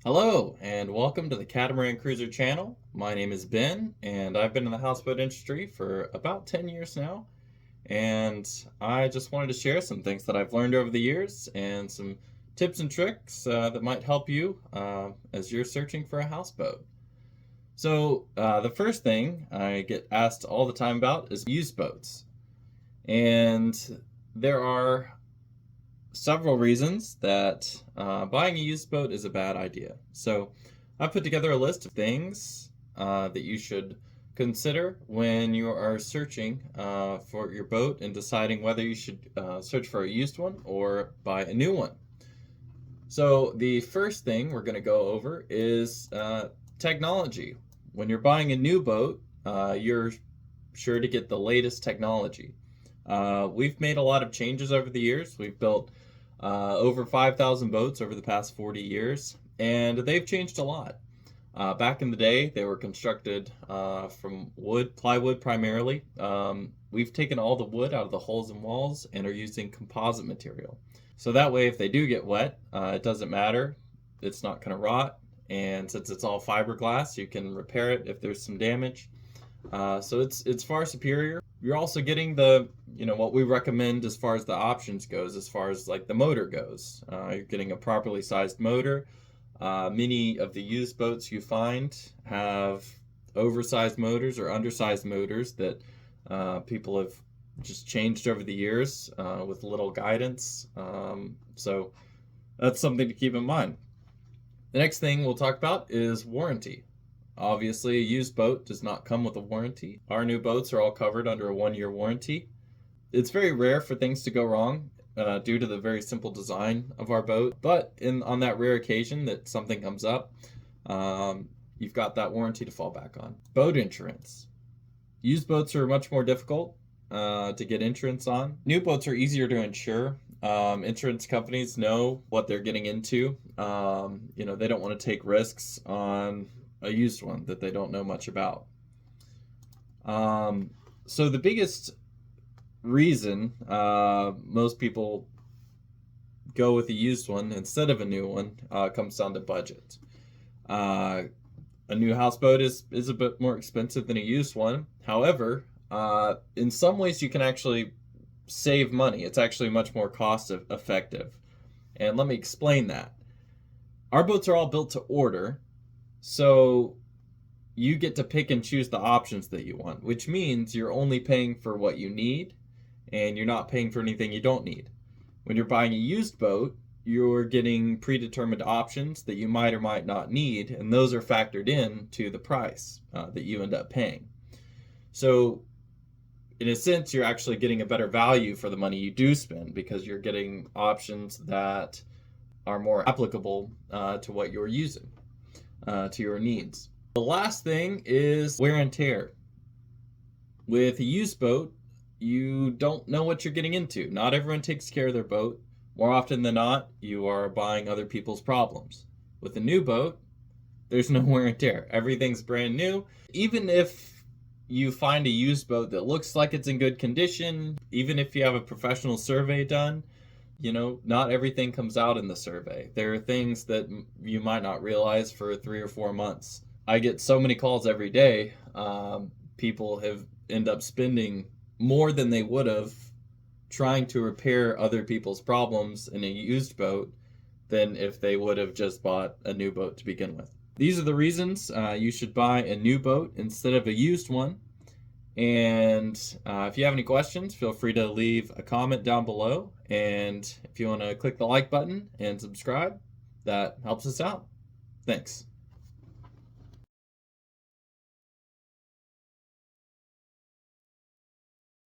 Hello, and welcome to the Catamaran Cruiser channel. My name is Ben, and I've been in the houseboat industry for about 10 years now. And I just wanted to share some things that I've learned over the years and some tips and tricks that might help you as you're searching for a houseboat. So, the first thing I get asked all the time about is used boats. And there are several reasons that buying a used boat is a bad idea. So I put together a list of things that you should consider when you are searching for your boat and deciding whether you should search for a used one or buy a new one. So the first thing we're going to go over is technology. When you're buying a new boat, you're sure to get the latest technology. We've made a lot of changes over the years. We've built over 5,000 boats over the past 40 years, and they've changed a lot. Back in the day, they were constructed from wood, plywood primarily. We've taken all the wood out of the hulls and walls and are using composite material. So that way, if they do get wet, it doesn't matter. It's not going to rot. And since it's all fiberglass, you can repair it if there's some damage. So it's far superior. You're also getting what we recommend as far as the options goes, as far as like the motor goes. You're getting a properly sized motor. Many of the used boats you find have oversized motors or undersized motors that people have just changed over the years with little guidance. So that's something to keep in mind. The next thing we'll talk about is warranty. Obviously, a used boat does not come with a warranty. Our new boats are all covered under a 1-year warranty. It's very rare for things to go wrong due to the very simple design of our boat, but on that rare occasion that something comes up, you've got that warranty to fall back on. Boat insurance. Used boats are much more difficult to get insurance on. New boats are easier to insure. Insurance companies know what they're getting into. They don't want to take risks on a used one that they don't know much about. So the biggest reason most people go with a used one instead of a new one comes down to budget. A new houseboat is a bit more expensive than a used one. However, in some ways you can actually save money. It's actually much more cost effective. And let me explain that. Our boats are all built to order. So you get to pick and choose the options that you want, which means you're only paying for what you need and you're not paying for anything you don't need. When you're buying a used boat, you're getting predetermined options that you might or might not need, and those are factored in to the price that you end up paying. So in a sense, you're actually getting a better value for the money you do spend because you're getting options that are more applicable to what you're using. To your needs. The last thing is wear and tear. With a used boat, you don't know what you're getting into. Not everyone takes care of their boat. More often than not, you are buying other people's problems. With a new boat, there's no wear and tear. Everything's brand new. Even if you find a used boat that looks like it's in good condition, even if you have a professional survey done, not everything comes out in the survey. There are things that you might not realize for 3 or 4 months. I get so many calls every day. People end up spending more than they would have trying to repair other people's problems in a used boat than if they would have just bought a new boat to begin with. These are the reasons you should buy a new boat instead of a used one. And if you have any questions, feel free to leave a comment down below. And if you want to click the like button and subscribe, that helps us out. Thanks.